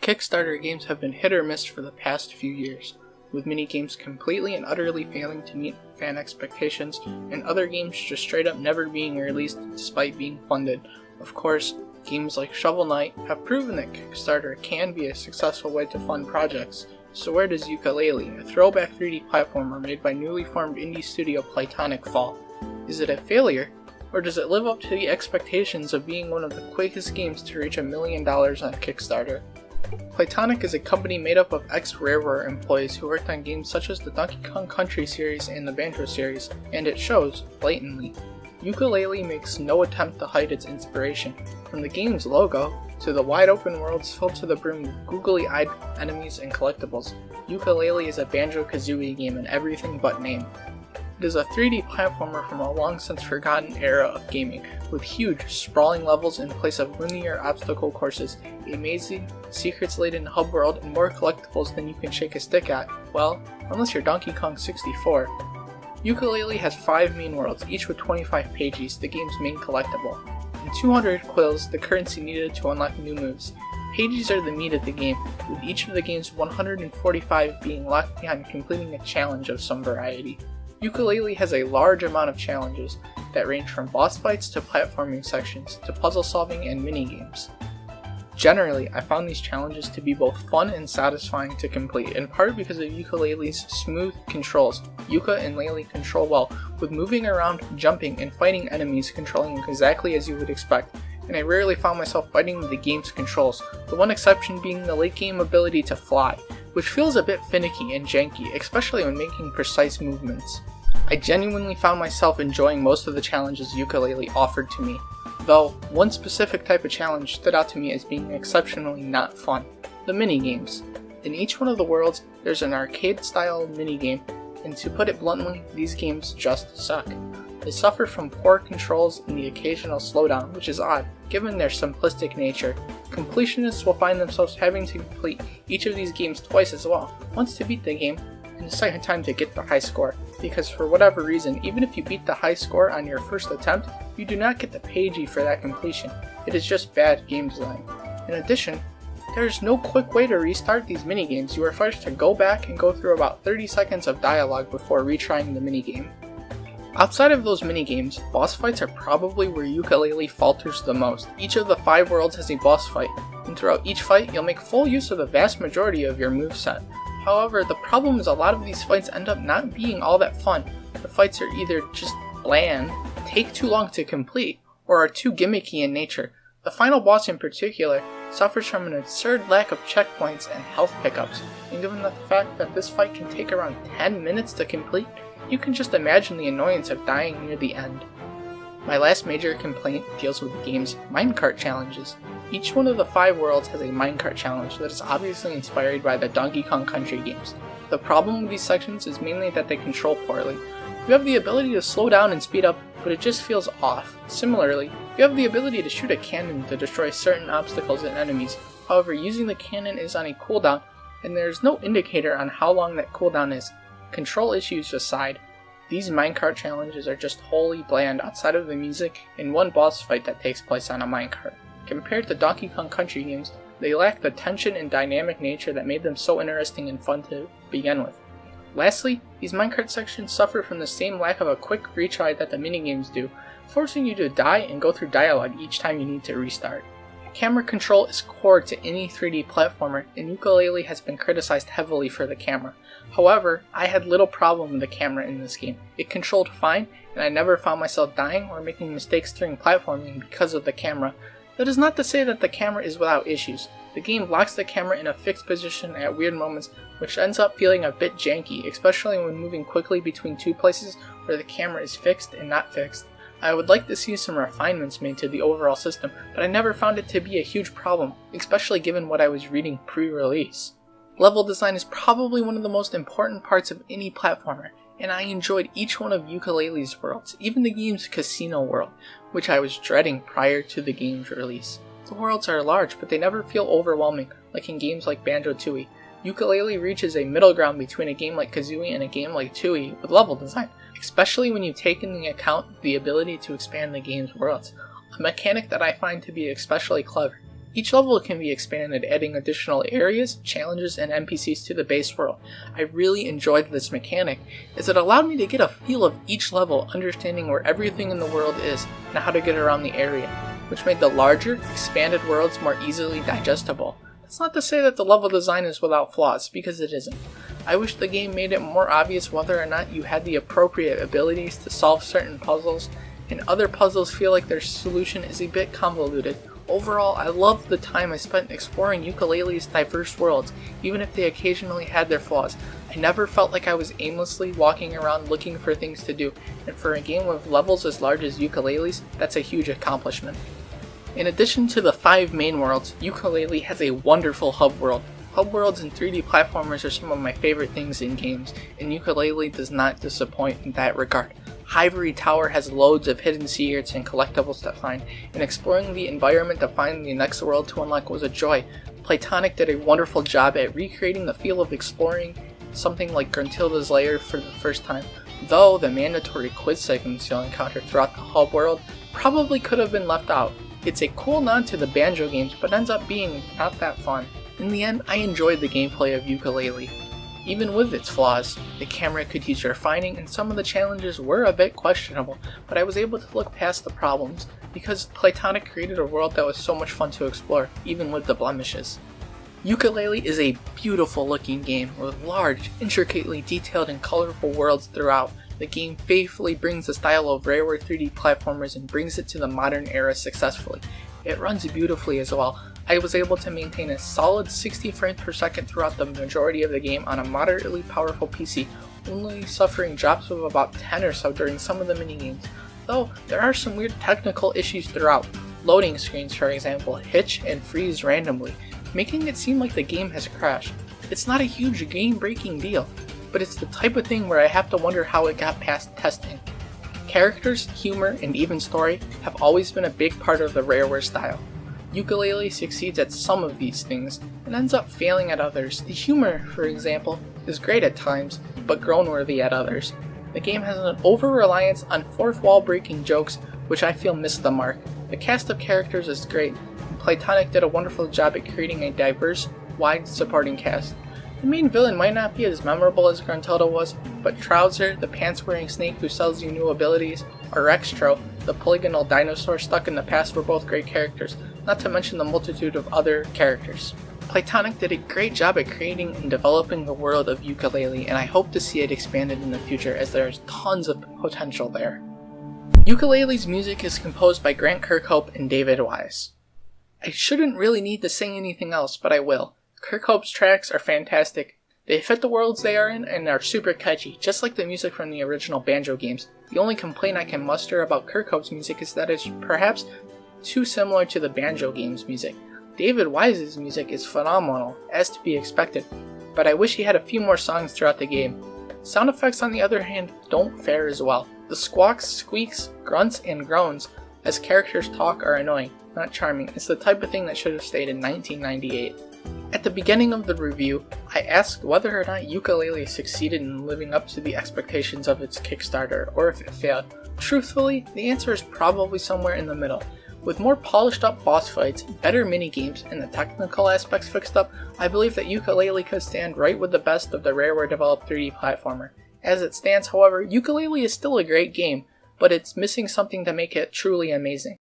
Kickstarter games have been hit or miss for the past few years, with many games completely and utterly failing to meet fan expectations, and other games just straight up never being released despite being funded. Of course, games like Shovel Knight have proven that Kickstarter can be a successful way to fund projects. So where does Yooka-Laylee, a throwback 3D platformer made by newly formed indie studio Playtonic, fall? Is it a failure? Or does it live up to the expectations of being one of the quickest games to reach $1 million on Kickstarter? Playtonic is a company made up of ex-Rareware employees who worked on games such as the Donkey Kong Country series and the Banjo series, and it shows blatantly. Yooka-Laylee makes no attempt to hide its inspiration. From the game's logo, to the wide open worlds filled to the brim with googly-eyed enemies and collectibles, Yooka-Laylee is a Banjo-Kazooie game in everything but name. It is a 3D platformer from a long since forgotten era of gaming, with huge, sprawling levels in place of linear obstacle courses, a amazing, secrets-laden hub world, and more collectibles than you can shake a stick at, well, unless you're Donkey Kong 64. Yooka-Laylee has 5 main worlds, each with 25 pages, the game's main collectible, and 200 quills, the currency needed to unlock new moves. Pages are the meat of the game, with each of the game's 145 being locked behind completing a challenge of some variety. Yooka-Laylee has a large amount of challenges that range from boss fights to platforming sections to puzzle solving and mini-games. Generally, I found these challenges to be both fun and satisfying to complete, in part because of Yooka-Laylee's smooth controls. Yooka and Laylee control well, with moving around, jumping, and fighting enemies controlling exactly as you would expect, and I rarely found myself fighting with the game's controls, the one exception being the late game ability to fly, which feels a bit finicky and janky, especially when making precise movements. I genuinely found myself enjoying most of the challenges Yooka-Laylee offered to me, though one specific type of challenge stood out to me as being exceptionally not fun: the mini-games. In each one of the worlds, there's an arcade-style mini-game, and to put it bluntly, these games just suck. They suffer from poor controls and the occasional slowdown, which is odd, given their simplistic nature. Completionists will find themselves having to complete each of these games twice as well, once to beat the game, and a second time to get the high score, because for whatever reason, even if you beat the high score on your first attempt, you do not get the pagey for that completion. It is just bad game design. In addition, there is no quick way to restart these minigames. You are forced to go back and go through about 30 seconds of dialogue before retrying the minigame. Outside of those minigames, boss fights are probably where Yooka-Laylee falters the most. Each of the 5 worlds has a boss fight, and throughout each fight, you'll make full use of the vast majority of your moveset. However, the problem is a lot of these fights end up not being all that fun. The fights are either just bland, take too long to complete, or are too gimmicky in nature. The final boss in particular suffers from an absurd lack of checkpoints and health pickups, and given the fact that this fight can take around 10 minutes to complete, you can just imagine the annoyance of dying near the end. My last major complaint deals with the game's minecart challenges. Each one of the 5 worlds has a minecart challenge that is obviously inspired by the Donkey Kong Country games. The problem with these sections is mainly that they control poorly. You have the ability to slow down and speed up, but it just feels off. Similarly, you have the ability to shoot a cannon to destroy certain obstacles and enemies. However, using the cannon is on a cooldown, and there is no indicator on how long that cooldown is. Control issues aside, these minecart challenges are just wholly bland outside of the music and one boss fight that takes place on a minecart. Compared to Donkey Kong Country games, they lack the tension and dynamic nature that made them so interesting and fun to begin with. Lastly, these minecart sections suffer from the same lack of a quick retry that the minigames do, forcing you to die and go through dialogue each time you need to restart. Camera control is core to any 3D platformer, and Yooka-Laylee has been criticized heavily for the camera. However, I had little problem with the camera in this game. It controlled fine, and I never found myself dying or making mistakes during platforming because of the camera. That is not to say that the camera is without issues. The game locks the camera in a fixed position at weird moments, which ends up feeling a bit janky, especially when moving quickly between 2 places where the camera is fixed and not fixed. I would like to see some refinements made to the overall system, but I never found it to be a huge problem, especially given what I was reading pre-release. Level design is probably one of the most important parts of any platformer, and I enjoyed each one of Yooka-Laylee's worlds, even the game's casino world, which I was dreading prior to the game's release. The worlds are large, but they never feel overwhelming, like in games like Banjo-Tooie. Yooka-Laylee reaches a middle ground between a game like Kazooie and a game like Tooie with level design, especially when you take into account the ability to expand the game's worlds, a mechanic that I find to be especially clever. Each level can be expanded, adding additional areas, challenges, and NPCs to the base world. I really enjoyed this mechanic, as it allowed me to get a feel of each level, understanding where everything in the world is and how to get around the area, which made the larger, expanded worlds more easily digestible. That's not to say that the level design is without flaws, because it isn't. I wish the game made it more obvious whether or not you had the appropriate abilities to solve certain puzzles, and other puzzles feel like their solution is a bit convoluted. Overall, I loved the time I spent exploring Yooka-Laylee's diverse worlds, even if they occasionally had their flaws. I never felt like I was aimlessly walking around looking for things to do, and for a game with levels as large as Yooka-Laylee's, that's a huge accomplishment. In addition to the 5 main worlds, Yooka-Laylee has a wonderful hub world. Hub worlds and 3D platformers are some of my favorite things in games, and Yooka-Laylee does not disappoint in that regard. Ivory Tower has loads of hidden secrets and collectibles to find, and exploring the environment to find the next world to unlock was a joy. Playtonic did a wonderful job at recreating the feel of exploring something like Gruntilda's lair for the first time, though the mandatory quiz segments you'll encounter throughout the hub world probably could have been left out. It's a cool nod to the Banjo games, but ends up being not that fun. In the end, I enjoyed the gameplay of Yooka-Laylee. Even with its flaws, the camera could use refining and some of the challenges were a bit questionable, but I was able to look past the problems because Playtonic created a world that was so much fun to explore, even with the blemishes. Yooka-Laylee is a beautiful looking game with large, intricately detailed and colorful worlds throughout. The game faithfully brings the style of Rareware 3D platformers and brings it to the modern era successfully. It runs beautifully as well. I was able to maintain a solid 60 frames per second throughout the majority of the game on a moderately powerful PC, only suffering drops of about 10 or so during some of the minigames. Though, there are some weird technical issues throughout. Loading screens, for example, hitch and freeze randomly, making it seem like the game has crashed. It's not a huge game-breaking deal, but it's the type of thing where I have to wonder how it got past testing. Characters, humor, and even story have always been a big part of the Rareware style. Yooka-Laylee succeeds at some of these things and ends up failing at others. The humor, for example, is great at times, but groan-worthy at others. The game has an over-reliance on fourth wall breaking jokes, which I feel miss the mark. The cast of characters is great, and Playtonic did a wonderful job at creating a diverse, wide supporting cast. The main villain might not be as memorable as Gruntilda was, but Trouser, the pants-wearing snake who sells you new abilities, or Rextro, the polygonal dinosaur stuck in the past, were both great characters, not to mention the multitude of other characters. Playtonic did a great job at creating and developing the world of Yooka-Laylee, and I hope to see it expanded in the future as there is tons of potential there. Yooka-Laylee's music is composed by Grant Kirkhope and David Wise. I shouldn't really need to say anything else, but I will. Kirkhope's tracks are fantastic. They fit the worlds they are in and are super catchy, just like the music from the original Banjo games. The only complaint I can muster about Kirkhope's music is that it's perhaps too similar to the Banjo games' music. David Wise's music is phenomenal, as to be expected, but I wish he had a few more songs throughout the game. Sound effects, on the other hand, don't fare as well. The squawks, squeaks, grunts, and groans as characters talk are annoying, not charming. It's the type of thing that should have stayed in 1998. At the beginning of the review, I asked whether or not Yooka-Laylee succeeded in living up to the expectations of its Kickstarter, or if it failed. Truthfully, the answer is probably somewhere in the middle. With more polished up boss fights, better minigames, and the technical aspects fixed up, I believe that Yooka-Laylee could stand right with the best of the Rareware developed 3D platformer. As it stands, however, Yooka-Laylee is still a great game, but it's missing something to make it truly amazing.